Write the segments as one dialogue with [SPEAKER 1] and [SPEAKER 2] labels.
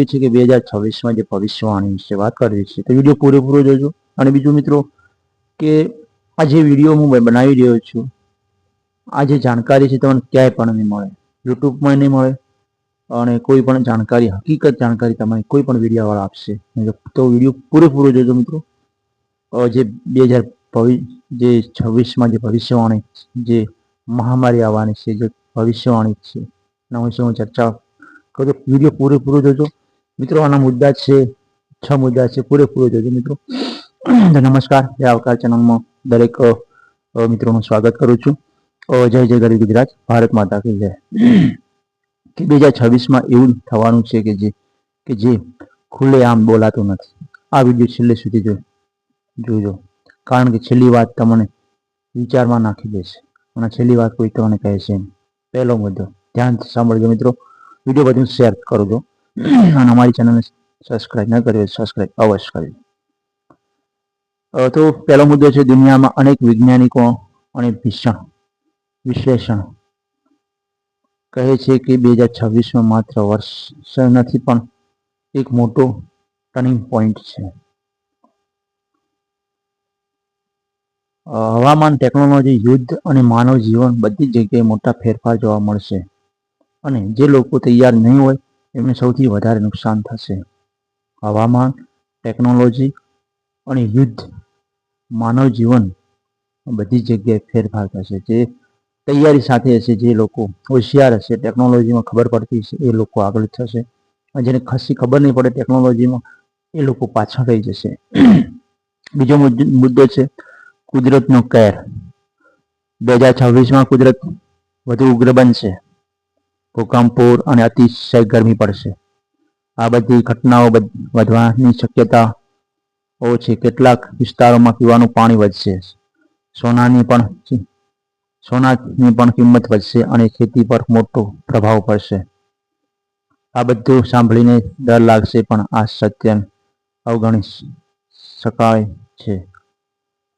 [SPEAKER 1] છે કે 2026 જે ભવિષ્યવાણી વિશે વાત કરવી છે, તો વિડીયો પૂરેપૂરો જોજો. અને બીજું મિત્રો કે આ જે વિડીયો હું બનાવી રહ્યો છું, આ જે જાણકારી છે તમને ક્યાંય પણ નહીં મળે, યુટ્યુબમાં નહીં મળે, અને કોઈ પણ જાણકારી, હકીકત જાણકારી તમને કોઈ પણ વિડીયોવાળા આપશે. તો વિડીયો પૂરેપૂરો જોજો મિત્રો. જે 2026 જે ભવિષ્યવાણી, જે મહામારી આવવાની છે, જે ભવિષ્યવાણી છે, એના વિશે હું ચર્ચા કરું. વિડીયો પૂરેપૂરો જોજો મિત્રો. આના મુદ્દા છે 6 મુદ્દા છે, પૂરેપૂરો જોજો મિત્રો. તો નમસ્કાર, જય આવકાર ચેનલમાં દરેક મિત્રોનું સ્વાગત કરું છું. જય જય ગરવી ગુજરાત, ભારત માતા કી જય. કે 2026 એવું થવાનું છે કે જે ખુલ્લે આમ બોલાતું નથી. આ વિડીયો છેલ્લે સુધી જોજો, કારણ કે છેલ્લી વાત તમને વિચારમાં નાખી દેશે, અને છેલ્લી વાત કોઈ તમને કહે છે. પહેલો મુદ્દો ધ્યાનથી સાંભળજો મિત્રો. વિડીયો બધું શેર કરજો, અને અમારી ચેનલને સબસ્ક્રાઇબ ન કરી હોય સબસ્ક્રાઇબ અવશ્ય કરજો. તો પહેલો મુદ્દો છે, દુનિયામાં અનેક વૈજ્ઞાનિકો અને વિશ્લેષણ કહે છે કે 2026 માત્ર વર્ષ નથી, પણ એક મોટો ટર્નિંગ પોઈન્ટ છે. હવામાન, ટેકનોલોજી, યુદ્ધ અને માનવ જીવન બધી જગ્યાએ મોટા ફેરફાર જોવા મળશે, અને જે લોકો તૈયાર નહીં હોય એમને સૌથી વધારે નુકસાન થશે. હવામાન, ટેકનોલોજી અને યુદ્ધ, માનવ જીવન બધી જગ્યાએ ફેરફાર થશે. જે તૈયારી સાથે હશે, જે લોકો હોશિયાર હશે, ટેકનોલોજીમાં ખબર પડતી હશે, એ લોકો આગળ થશે. અને જેને ખાસી ખબર નહીં પડે ટેકનોલોજીમાં, એ લોકો પાછળ રહી જશે. બીજો મુદ્દો છે કુદરતનો કહેર. 2026 કુદરત વધુ ઉગ્ર બનશે. ભૂકંપ, પૂર અને અતિશય ગરમી પડશે. આ બધી ઘટનાઓ વધવાની શક્યતાઓ છે. કેટલાક વિસ્તારોમાં પીવાનું પાણી વધશે, સોનાની પણ કિંમત વધશે, અને ખેતી પર મોટો પ્રભાવ પડશે. આ બધું સાંભળીને ડર લાગશે, પણ આ સત્યને અવગણી શકાય છે.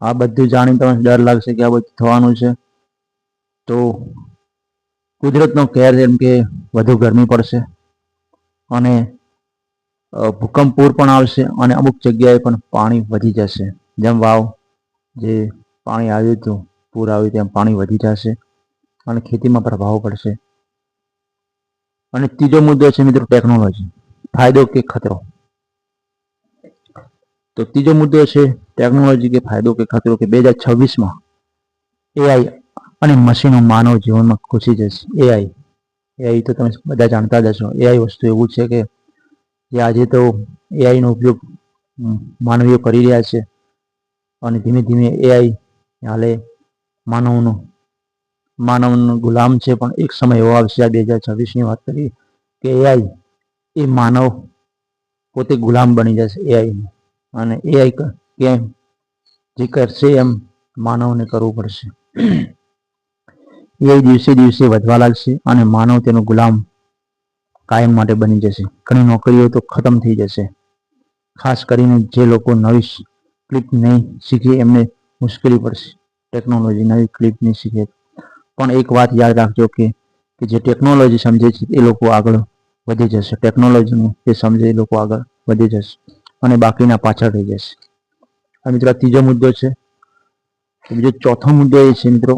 [SPEAKER 1] આ બધું જાણી તમને ડર લાગશે કે આ બધું થવાનું છે. તો કુદરતનો કહેર, જેમ કે વધુ ગરમી પડશે, અને ભૂકંપ, પૂર પણ આવશે, અને અમુક જગ્યાએ પણ પાણી વધી જશે. જેમ વાવ જે પાણી આવ્યું હતું, પૂર આવ્યું, તેમ પાણી વધી જશે, અને ખેતીમાં પ્રભાવ પડશે. અને ત્રીજો મુદ્દો છે મિત્રો ટેકનોલોજી, ફાયદો કે ખતરો. તો ત્રીજો મુદ્દો છે ટેકનોલોજી કે ફાયદો કે ખતરો. કે 2026 એઆઈ અને મશીનો માનવ જીવનમાં ઘૂસી જશે. એઆઈ તો તમે બધા જાણતા જ હશો. એઆઈ વસ્તુ એવું છે કે જે આજે તો એઆઈનો ઉપયોગ માનવીઓ કરી રહ્યા છે, અને ધીમે ધીમે એઆઈ હાલે માનવનો ગુલામ છે. પણ એક સમય એવો આવશે, આ 2026ની વાત કરીએ, કે એઆઈ એ માનવ પોતે ગુલામ બની જશે એઆઈને, અને એઆઈ કેમ જે કરશે એમ માનવને કરવું પડશે. એઆઈ દિવસે દિવસે વધવા લાગશે, અને માનવ તેનો ગુલામ કાયમ માટે બની જશે. ઘણી નોકરીઓ તો ખતમ થઈ જશે. ખાસ કરીને જે લોકો નવી ક્લિપ નહીં શીખે એમને મુશ્કેલી પડશે. ટેકનોલોજી નવી ક્લિપ નહીં શીખે. પણ એક વાત યાદ રાખજો કે જે ટેકનોલોજી સમજે છે એ લોકો આગળ વધી જશે. ટેકનોલોજીને જે સમજે એ લોકો આગળ વધી જશે, અને બાકીના પાછળ રહી જશે. આ મિત્રો ત્રીજો મુદ્દો છે. બીજો ચોથો મુદ્દો એ છે મિત્રો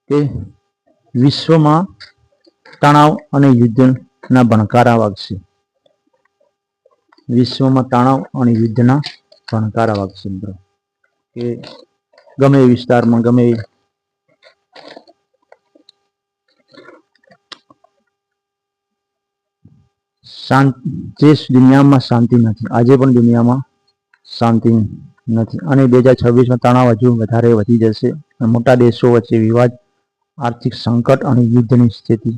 [SPEAKER 1] કે વિશ્વમાં તણાવ અને યુદ્ધના ભણકારા વાગશે. વિશ્વમાં તણાવ અને યુદ્ધના ભણકારા વાગશે મિત્રો. કે ગમે એ વિસ્તારમાં, ગમે જે દુનિયામાં શાંતિ નથી, આજે પણ દુનિયામાં શાંતિ નથી, અને 2026માં તણાવ હજુ વધારે વધી જશે. મોટા દેશો વચ્ચે વિવાદ, આર્થિક સંકટ અને યુદ્ધની સ્થિતિ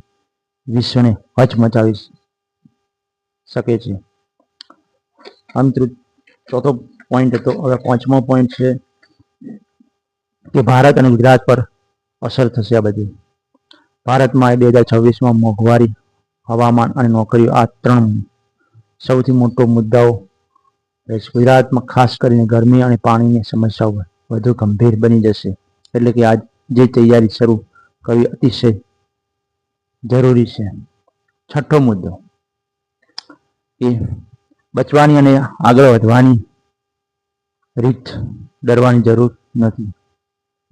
[SPEAKER 1] વિશ્વને હચમચાવી શકે છે. આ મિત્રો ચોથો પોઈન્ટ હતો. હવે પાંચમો પોઈન્ટ છે કે ભારત અને ગુજરાત પર અસર થશે. આ બધી ભારતમાં 2026માં મોંઘવારી, હવામાન અને નોકરીઓ, આ ત્રણ સૌથી મોટો મુદ્દાઓ રહેશે. ગુજરાતમાં ખાસ કરીને ગરમી અને પાણીની સમસ્યાઓ વધુ ગંભીર બની જશે. એટલે કે આજ જે તૈયારી શરૂ કરવી અતિશય જરૂરી છે. છઠ્ઠો મુદ્દો એ બચવાની અને આગળ વધવાની રીત. ડરવાની જરૂર નથી.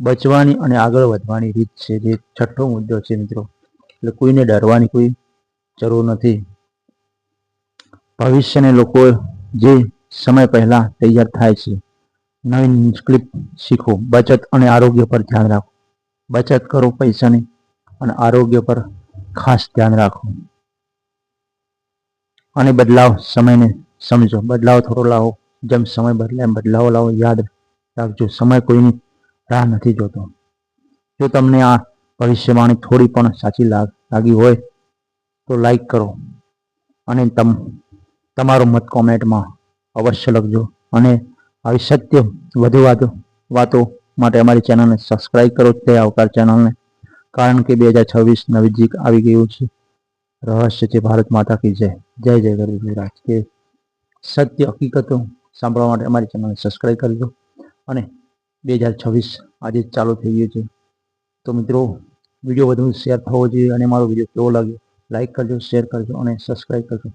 [SPEAKER 1] બચવાની અને આગળ વધવાની રીત છે જે છઠ્ઠો મુદ્દો છે મિત્રો. એટલે કોઈને ડરવાની કોઈ જરૂર નથી. ભવિષ્યને લોકો જે સમય પહેલા તૈયાર થાય છે. નવી સ્ક્રિપ્ટ શીખો. બચત અને આરોગ્ય પર ધ્યાન રાખો. બચત કરો પૈસાની અને આરોગ્ય પર ખાસ ધ્યાન રાખો. અને બદલાવ સમયને સમજો. બદલાવ થોડો લાવો. જેમ સમય બદલાય એમ બદલાવ લાવો. યાદ રાખજો સમય કોઈની રાહ નથી જોતો. જો તમને આ ભવિષ્યવાણી થોડી પણ સાચી લાગી હોય તો લાઈક કરો અને તમારો મત કોમેન્ટમાં અવશ્ય લખજો. અને આવી સત્ય વધુ વાતો માટે અમારી ચેનલને સબસ્ક્રાઈબ કરો. તે આવકાર ચેનલને, કારણ કે 2026 નજીક આવી ગયું છે. રહસ્ય છે ભારત માતા કી જય. જય જય ગરવી ગુજરાત. કે સત્ય હકીકતો સાંભળવા માટે અમારી ચેનલને સબસ્ક્રાઈબ કરજો. અને 2026 આજે જ ચાલુ થઈ ગયું છે. તો મિત્રો વિડીયો વધુ શેર થવો જોઈએ. અને મારો વિડીયો કેવો લાગ્યો લાઈક કરજો, શેર કરજો અને સબસ્ક્રાઈબ કરજો.